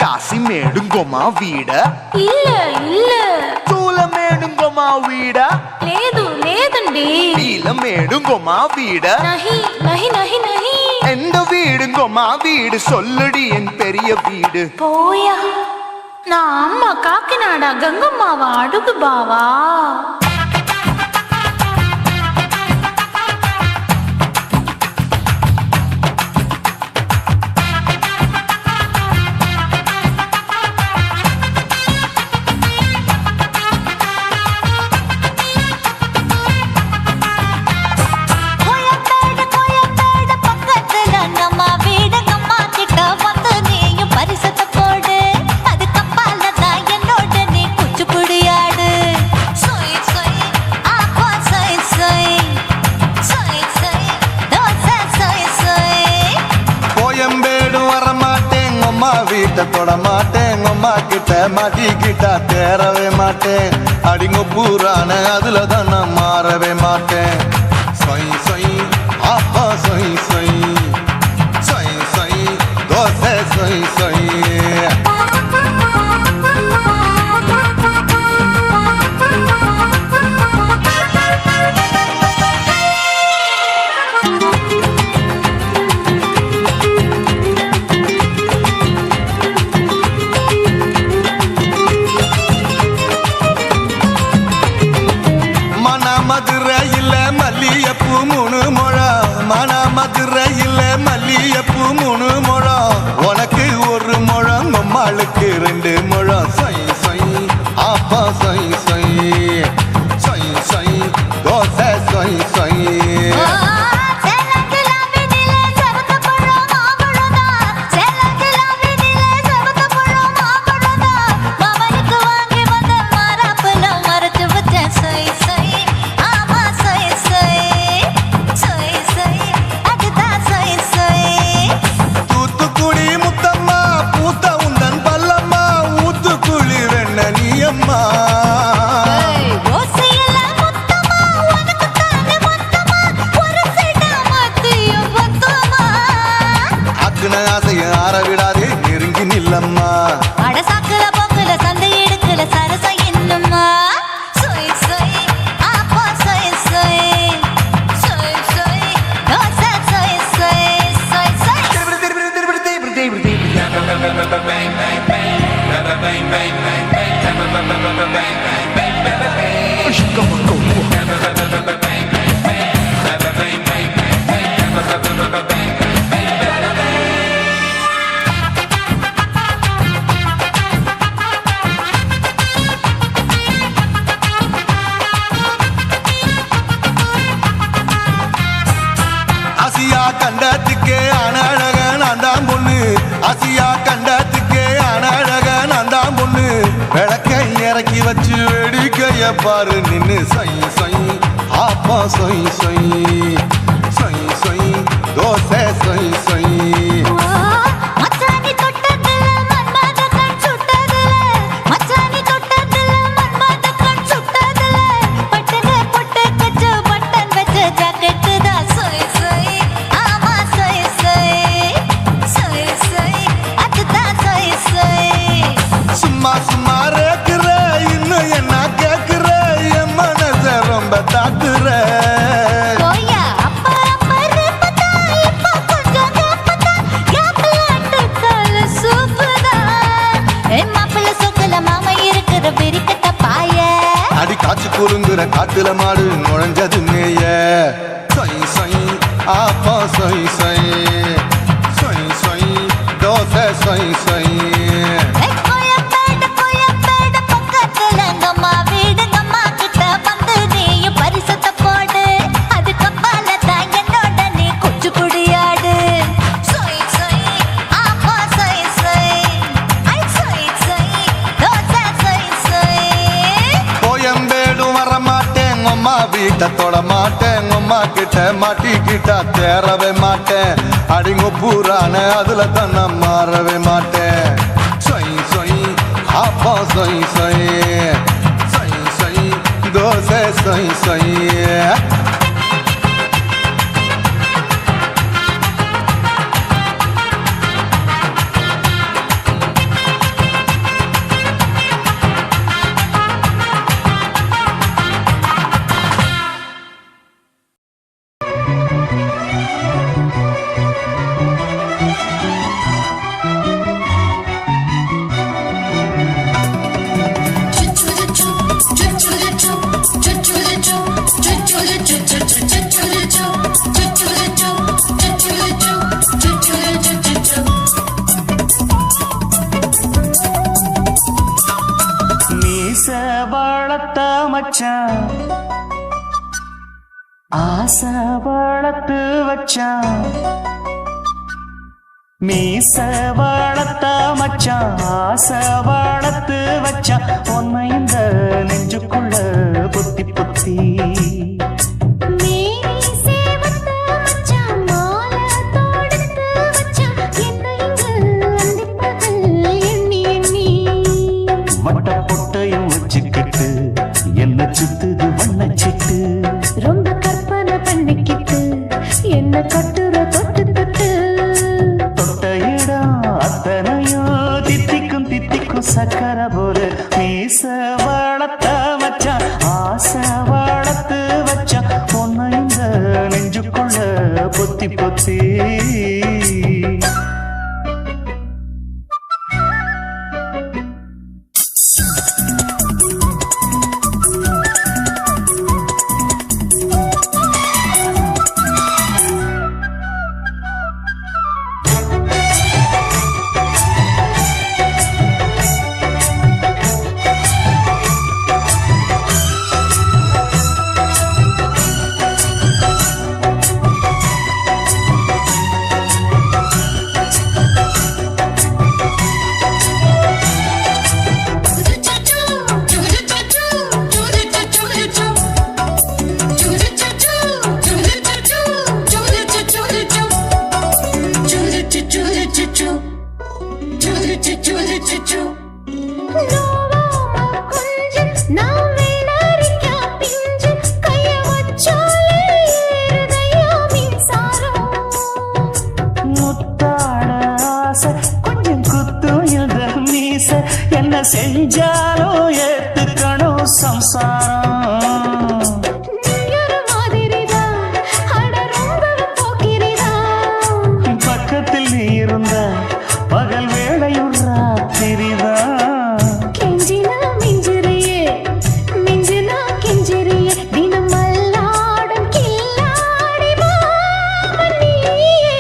కాశీమేడుంగోమా వీడ இல்ல இல்ல చూలమేడుంగోమా వీడ లేదు లేదండి నీలమేడుంగోమా వీడ நஹி நஹி நஹி நஹி எந்த வீடுங்கோமா வீடு சொல்லுடி என் பெரிய வீடு போயா நான் அம்மா காக்கிநாடா கங்கம்மாவா அடுகு பாவா கோயம்பேடு பக்கத்துல நம்ம வீடு அம்மா கிட்ட வந்து நீயும் பரிசத்தை போடு அது கப்பால தான் என்னோட நீ குச்சிப்புடியாடு சொய் சொய் ஆப்பா சொய் சொய் சொய் சொய் தோசை சொய் சொய் கோயம்பேடு வரமாட்டேன் அம்மா வீட்டை தொட மாட்டேன் அம்மா கிட்ட மாட்டிக்கிட்டா தேரவே மாட்டேன் அடிங்க பூரான அதுல தான் நான் மாறவே மாட்டேன் சொய் சொய் ஆப்பா சொய் சொய் சொய் சொய் தோசை சொய் சொய் மதுரையில் மல்லியப்பூ 3 முழம் மதுரையில் மல்லியப்பூ 3 முழம் உனக்கு 1 முழம் அம்மாளுக்கு 2 முழம் சொய் சொய் ஆப்பா சொய் சொய் சொய் சொய் தோசை சொய் சொய் ஆரவிடாதே நெருங்கி நில்லம்மா அடசாக்குல போக்குல சந்தை எடுக்கல சரச என்னம்மா சொய் சொய் ஆப்பா சொய் சொய் சொய் சொய் தோசை சொய் சொய் சொய் சொய் ஆசியா கண்டத்துக்கே அனழக நான் தான் பொண்ணு ஆசியா கண்டத்துக்கே அனழக நான் தான் பொண்ணு விளக்கை இறக்கி வச்சு வேடிக்கைய பாரு நின்னு சொய் சொய் ஆப்பா சொய் சொய் சொய் சொய் தோசை சொய் சொய் மச்சானி தொட்டதுல மன்மத கண் சுட்டதுல மச்சானி தொட்டதுல மன்மத கண் சுட்டதுல பட்டன பொட்டு கச்சு பட்டன் வச்ச ஜாக்கெட் தான் சொய் சொய் ஆமா சொய் சொய் சொய் சொய் அதுதான் சொய் சொய் சும்மா சும்மா ரேக்குற இன்னும் என்ன கேக்குற என் மனச ரொம்ப தாக்குற கோயா அப்பா அப்பா ரப்பதா இப்ப கொஞ்சம் ரப்பதா கேப்லாட்டு கால சூப்பரா ஏ மாப்பிள்ள சொக்கல மாமா இருக்கிற பெரிக்கட்ட பாய அடி காய்ச்சி குறுங்குற காட்டுல மாடு நுழைஞ்சது மேய சொய் சொய் ஆப்பா சொய் சொய் சொய் சொய் தோசை சொய் சொய் கோயம்பேடு பக்கத்துல அம்மா வீடு அம்மா கிட்ட வந்து நீயும் பரிசத்தை போடு அது கப்பால தான் என்னோட நீ குச்சிப்புடியாடு சொய் சொய் ஆப்பா சொய் சொய் ஐ சொய் சொய் தோசை சொய் சொய் கோயம்பேடு வரமாட்டேன் அம்மா வீட்டை தொட மாட்டேன் அம்மா கிட்ட மாட்டிக்கிட்டா தேரவே மாட்டேன் அடிங்க பூரான அதுல தான் நான் மாறவே மாட்டேன் சொய் சொய் ஆப்பா சொய் சொய் சொய் சொய் தோசை சொய் சொய் வளர்த்த மச்சான் ஆசை வளர்த்து வச்சான் மீச வளர்த்த மச்சான் ஆசை வளர்த்து வச்சான் உன்னை இந்த நெஞ்சுக்குள்ள பொத்தி பொத்தி மேனி சேவத்த மச்சான் மாலை தொடுத்து வச்சான் என்னை இங்கு அந்திப்பகல் எண்ணி எண்ணி வட்ட பொட்டையும் வச்சுக்கிட்டு என்ன சுத்துது வண்ணச்சிட்டு ரொம்ப கற்பனை பண்ணிக்கிட்டு என்ன கட்டுற தொட்டு தொட்டு தொட்ட இடம் அத்தனையோ தித்திக்கும் தித்திக்கும் சக்கர போல மீச வளர்த்த மச்சான் ஆசை வளர்த்து வச்சான் உன்னை இந்த நெஞ்சுக்குள்ள பொத்தி பொத்தி என்ன செஞ்சாலும் ஏத்துக்கணும் சம்சாரம் பக்கத்தில் நீ இருந்த பகல் வேளையும் ராத்திரிதான் கெஞ்சினா மிஞ்சிறியே மிஞ்சினா கெஞ்சிறியே தினம் மல்லாடும் கில்லாடி மாமணியே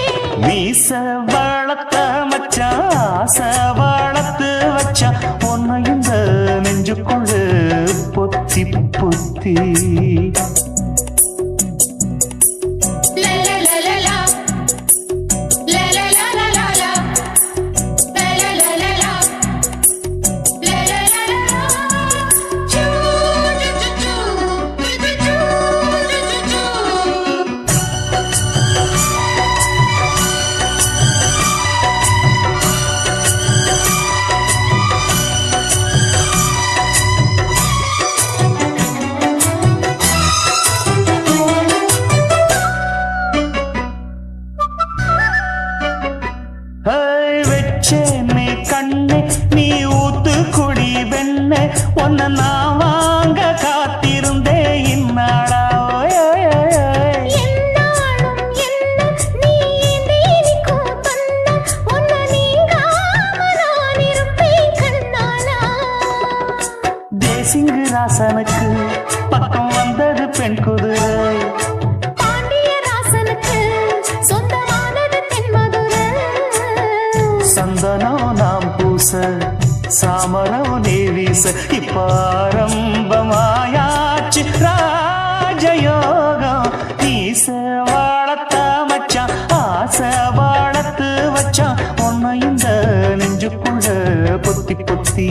மீச வளர்த்த மச்சான் ஆசை வளர்த்து வச்சான் உன்னை இந்த நெஞ்சுக்குள்ள பொத்தி பொத்தி வெச்சேனே கண்ணே நீ ஊத்து குடி வெண்ணே உன்னை நான் வாங்க காத்திருந்தே இந்நாளா என்னாலும் என்ன நீ நீனிக்கும் தந்த உன்னை நீங்காம நான் இருப்பேன் கண்ணாலா தேசிங்கு ராசனுக்கு பக்கம் வந்தது பெண் குதிரை பாண்டிய ராசனுக்கு சொந்தமானது தென்மதுரை சந்தனம் நாம் பூச சாமரம் நீ வீச இப்பாரம்பமாயாச்சு ராஜயோகம் நீச வளர்த்த மச்சான் ஆசை வளர்த்து வச்சான் உன்னை இந்த நெஞ்சுக்குள்ள பொத்தி பொத்தி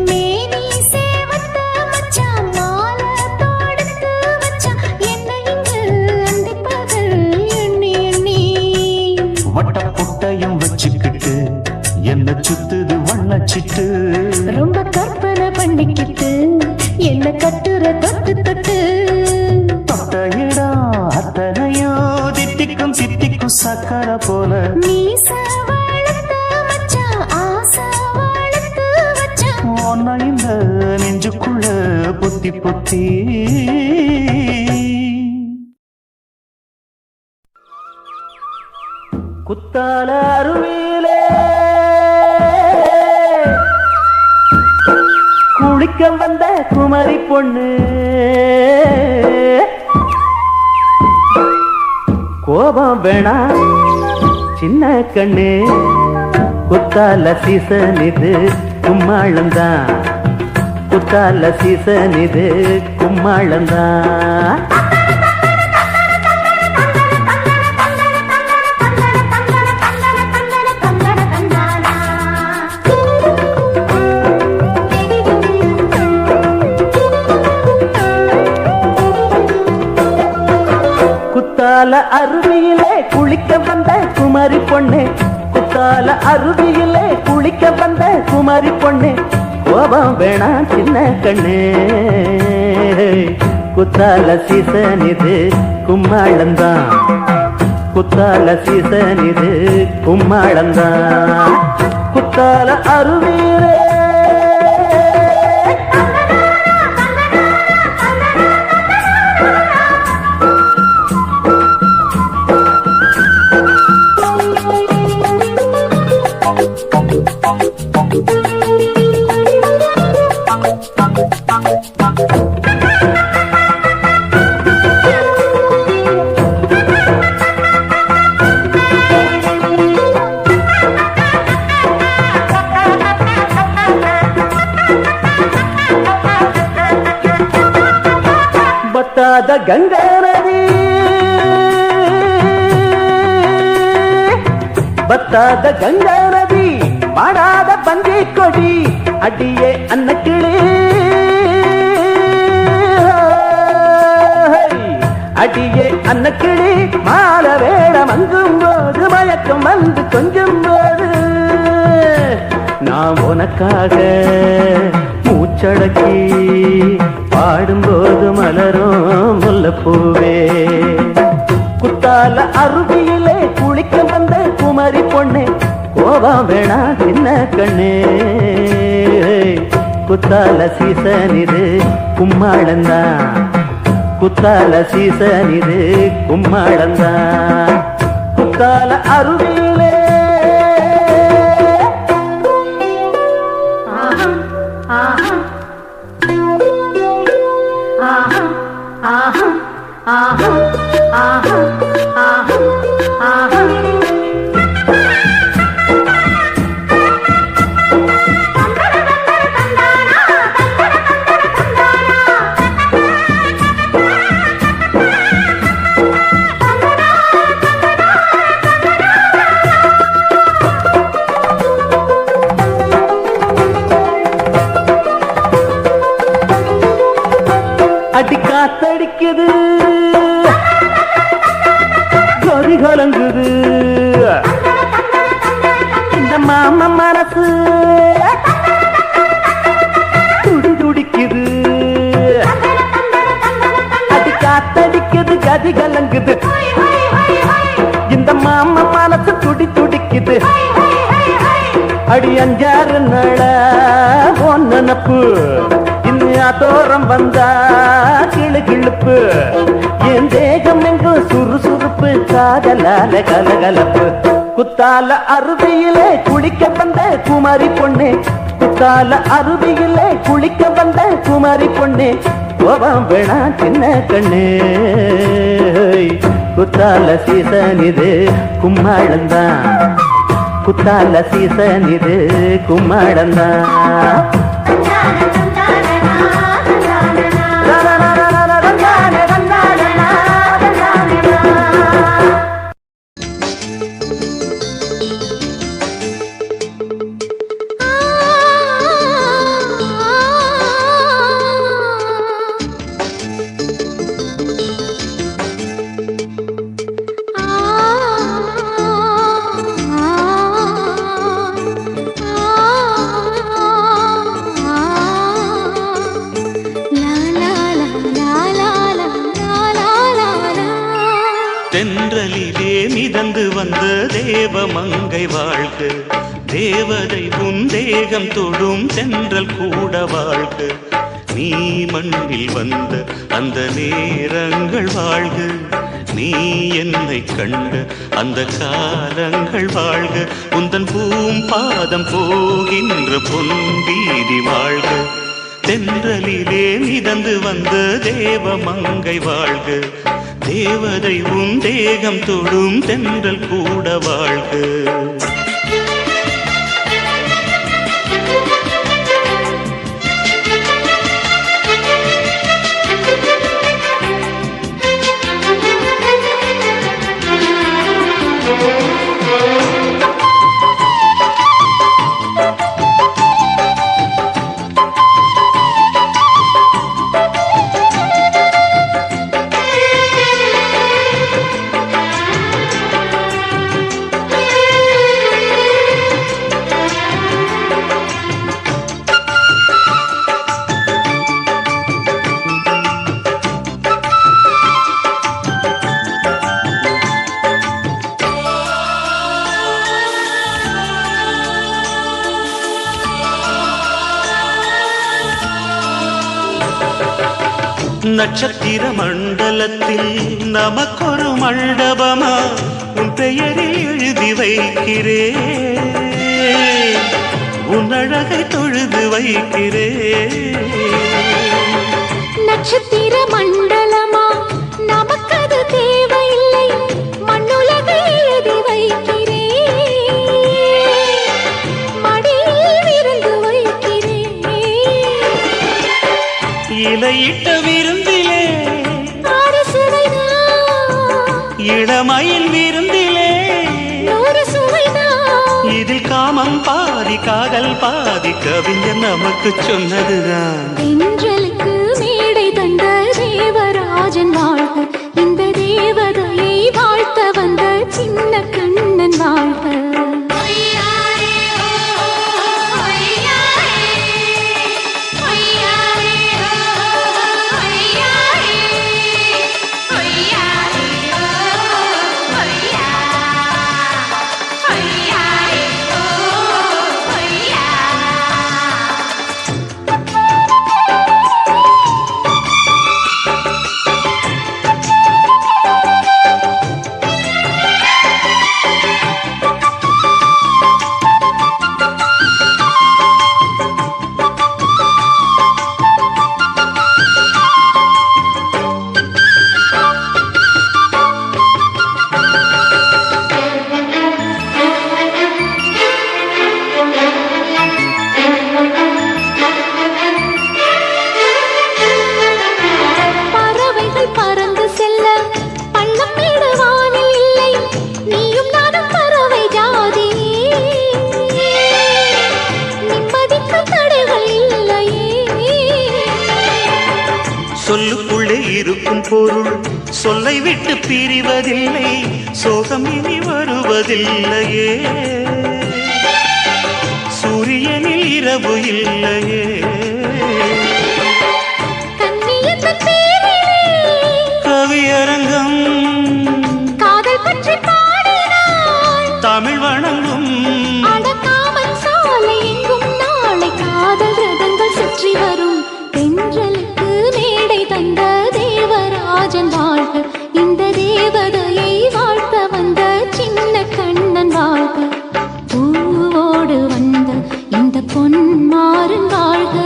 மேனி சேவத்த மச்சான் மாலை தொடுத்து வச்சான் என்னை இங்கு அந்திப்பகல் எண்ணி எண்ணி வட்ட பொட்டையும் வச்சுக்கிட்டு என்ன சுத்துது வண்ணச்சிட்டு ரொம்ப கற்பனை பண்ணிக்கிட்டு என்ன கட்டுற தொட்டு தொட்டு தொட்ட இடம் அத்தனையோ தித்திக்கும் சித்திக்கும் சக்கர போல மீச வளர்த்த மச்சான் ஆசை வளர்த்து வச்சான் உன்னை இந்த நெஞ்சுக்குள்ள பொத்தி பொத்தி குத்தால அருவியிலே குளிக்க வந்த குமரி பொண்ணு கோபம் வேணா சின்ன கண்ணு குத்தால சீசன் இது கும்மாளந்தான் குத்தால சீசன் இது கும்மாளந்தான். குத்தால அருவியிலே குளிக்க வந்த குமரி பொண்ணு, குத்தால அருவியிலே குளிக்க வந்த குமரி பொண்ணு, கோபம் வேணாம் சின்ன கண்ணு. குத்தால சீசன் இது கும்மாளந்தான், குத்தால சீசன் இது கும்மாளந்தான். குத்தால அருவியிலே பத்தாத கங்கா நதி, பத்தாத கங்கா நதி, பாடாத பஞ்சை கொடி, அடியே அன்னக்கிளி, அடியே அன்னக்கிளி, மால வேடம் அங்கும் போது மயக்கம் வந்து கொஞ்சம் போது, நான் உனக்காக மூச்சடக்கி பாடும்போது மலரும் முல்லைப்பூவே. குத்தால அருவியிலே குளிக்க வந்த குமரி பொண்ணு, கோபம் வேணா சின்ன கண்ணு. குத்தால சீசன் இது கும்மாளந்தான், குத்தால சீசன் இது கும்மாளந்தான். குத்தால அருவியிலே அடி காத்தடிக்குது, கொதி கலங்குது, இந்த மாம மனசு துடி துடிக்குது. அடி காத்தடிக்குது, கதி கலங்குது, இந்த மாம மனசு துடி துடிக்குது. அடி அஞ்சாறு நட ஒன்னப்பு, தோறம் வந்தா கிளு கிளுப்பு, என் தேகம் எங்கும் சுறுசுறுப்பு, காதலால கலகலப்பு. குத்தால அருவியிலே குளிக்க வந்த குமரி பொண்ணு, குத்தால அருவியிலே குளிக்க வந்த குமரி பொண்ணு, கோபம் வேணா சின்ன கண்ணு. குத்தால சீசன் இது கும்மாளந்தான், குத்தால சீசன் இது கும்மாளந்தான். தென்றலிலே மிதந்து வந்த தேவமங்கை வாழ்க, தேவதை உன் தேகம் தொடும் தென்றல் கூட வாழ்க. நீ மண்ணில் வந்த அந்த நேரங்கள் வாழ்க, நீ என்னை கண்ட அந்த காலங்கள் வாழ்க. உந்தன் பூம்பாதம் போகின்ற பொன் வீதி வாழ்க. தென்றலிலே மிதந்து வந்த தேவமங்கை வாழ்க, தேவதை உன் தேகம் தொடும் தென்றல் கூட வாழ்க. நட்சத்திர மண்டலத்தில் நமக்கொரு மண்டபமா உன் பெயரில் எழுதி வைக்கிறேன், உன் அழகை தொழுது வைக்கிறேன். நட்சத்திர மண்டலமா நமக்கது தேவையில்லை, மண்ணுலகை எழுதி வைக்கிறேன், மடியில் விருந்து வைக்கிறேன். இலையிட்ட விருந்திலே இளமயில் விருந்திலே இதில் காமம் பாதி காதல் பாதி கவிஞர் நமக்கு சொன்னதுதான். தென்றலுக்கு மேடை தந்த தேவராஜன் வாழ்க, இந்த தேவதையை வாழ்த்த வந்த சின்ன கண்ணன் வாழ்க. சொல்லுக்குள்ளே இருக்கும் பொருள் சொல்லை விட்டு பிரிவதில்லை, சோகம் இனி வருவதில்லையே, சூரியனில் இரவு இல்லையே. கவியரங்கம் காதல் பற்றி பாடினாள், தமிழ் வணங்கும் அடக்காமல் சாலை எங்கும் நாளை காதல் ரதங்கள் சுற்றி வரும். தென்றலுக்கு மேடை தந்த தேவராஜன் வாழ்க, இந்த தேவதையை வாழ்த்த வந்த சின்ன கண்ணன் வாழ்க. பூவோடு வந்த இந்த பொன்மாறன் வாழ்க,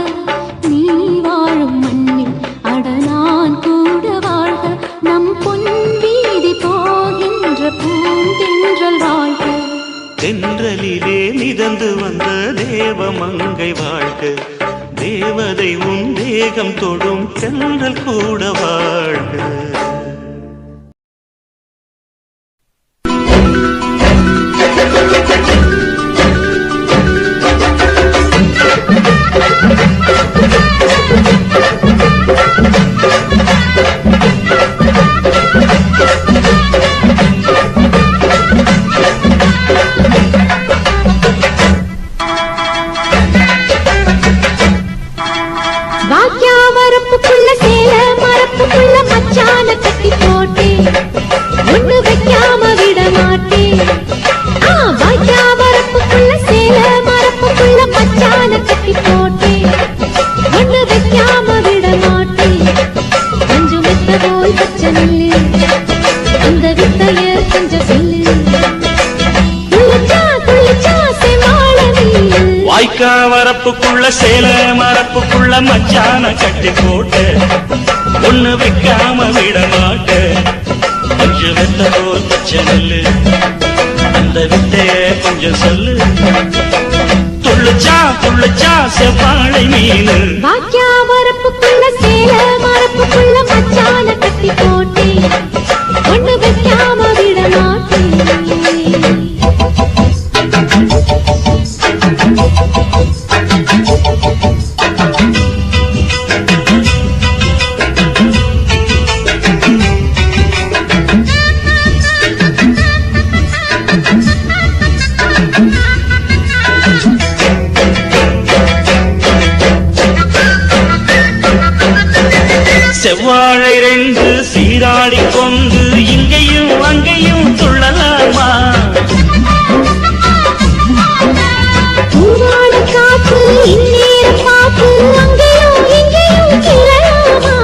நீ வாழும் மண்ணில் அட நான் கூட வாழ்க, நம் பொன் வீதி போகின்ற பூந்தென்றல் வாழ்க. தென்றலிலே மிதந்து வந்த தேவமங்கை வாழ்க, தேவதை உன் தேகம் தொடும் தென்றல் கூட வாழ்க. மரப்புக்குள்ள சேல மரப்புக்குள்ள மச்சான கட்டி போட்டேன், ஒண்ணு வைக்காம விட மாட்டேன். வாய்க்கா மரப்புக்குள்ள சேல மரப்புக்குள்ள மச்சான கட்டி போட்டேன், ஒண்ணு வைக்காம விட மாட்டேன். கொஞ்சம் வித்த போய் பச்சை நெல்லு, அந்த வித்தைய கொஞ்சம் சொல்லு, துளிச்சா துளிச்சா செமாள நீலு. வாய்க்கா வரப்புக்குள்ள சேல மரப்புக்குள்ள மச்சான கட்டி போட்டு ஒண்ணு வைக்காம விட மாட்ட. கொஞ்சம் வெத்த போல் பச்சை நெல்லு, அந்த வித்தைய கொஞ்சம் சொல்லு, துள்ளுச்சா துள்ளுச்சா செவ்வாழை மீனு. வாக்கியா மரப்புக்குள்ள சேல மரப்புக்குள்ள மச்சான கட்டி போட்டேன், ஒண்ணு வைக்காம விட மாட்டேன். செவ்வாழை ரெண்டு சீராடி கொண்டு இங்கேயும் அங்கேயும் துள்ளலாமா? காத்து இந்நேரம் காத்து அங்கேயும் இங்கேயும் கிளலாமா?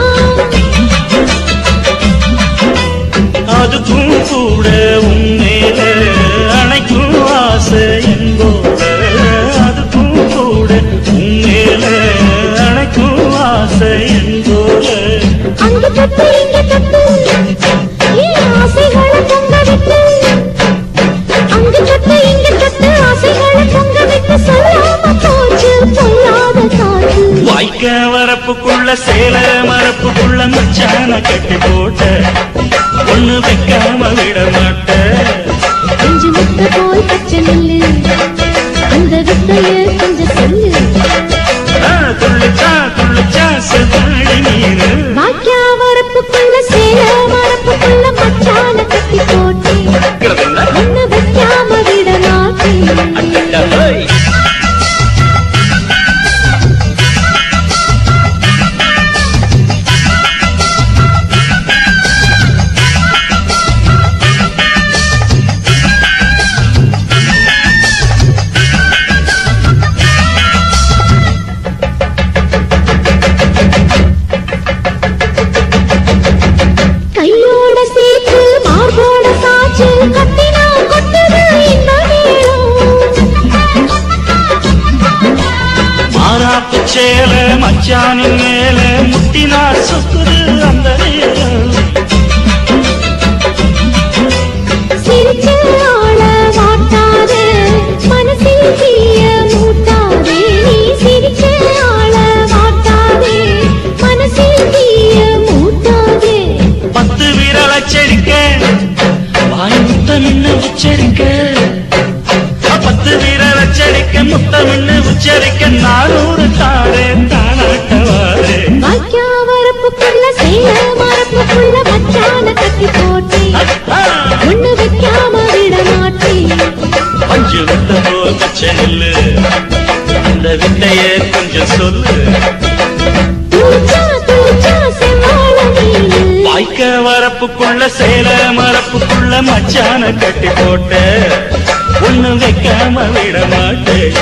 அங்கு தொட்டு இங்கு தொட்டு என் ஆசைகளை பொங்க விட்டு அங்கு தொட்டு இங்கு தொட்டு ஆசைகளை பொங்க விட்டு சொல்லாம போச்சு பொல்லாத காற்று வாய்க்க வரப்புக்குள்ள சேல மரப்புக்குள்ள மச்சான கட்டி போட்ட ஒண்ணு வைக்காம விட மாட்ட கொஞ்சம் முத்த போல் பச்சை நெல்லு அந்த வித்தைய கொஞ்சம் சொல்லு துள்ளுச்சா செவ்வாழை நீரு வாக்கியா வரப்புக்குள்ள சேல மரப்புக்குள்ள மச்சான கட்டி போட்டேன் ஒண்ணு வைக்காம விட மாட்டேன் கையோட சேர்த்து மார்போட சாச்சு கட்டினா கொட்டுது இந்த மாறாப்பு சேல மச்சானின் மேல முட்டினா சொக்குது அந்த நேரம் சிரிச்சு ஆள வாட்டாதே மனசில் தீய மூட்டாதே நீ சிரிச்சு ஆள வாட்டாதே மனசில் தீய மூட்டாதே 10 விரல் அச்சரிக்க வாய் முத்தமின்னு உச்சரிக்க 10 விரல் அச்சரிக்க முத்தமின்னு உச்சரிக்க 400 தாரே தானாட்டவாரே வாக்கியா வரப்புக்குள்ள சேல மரப்புக்குள்ள மச்சான கட்டி போட்டேன் ஒண்ணு வைக்காம விட மாட்டேன் பஞ்சு விட்ட போல் பச்சை நெல்லு அந்த வித்தைய கொஞ்சம் சொல்லு துளிச்சா செவ்வாழை நீனு வாய்க்க வரப்புக்குள்ள சேல மரப்புக்குள்ள மச்சான கட்டி போட்ட ஒண்ணு வைக்காம விட மாட்டேன்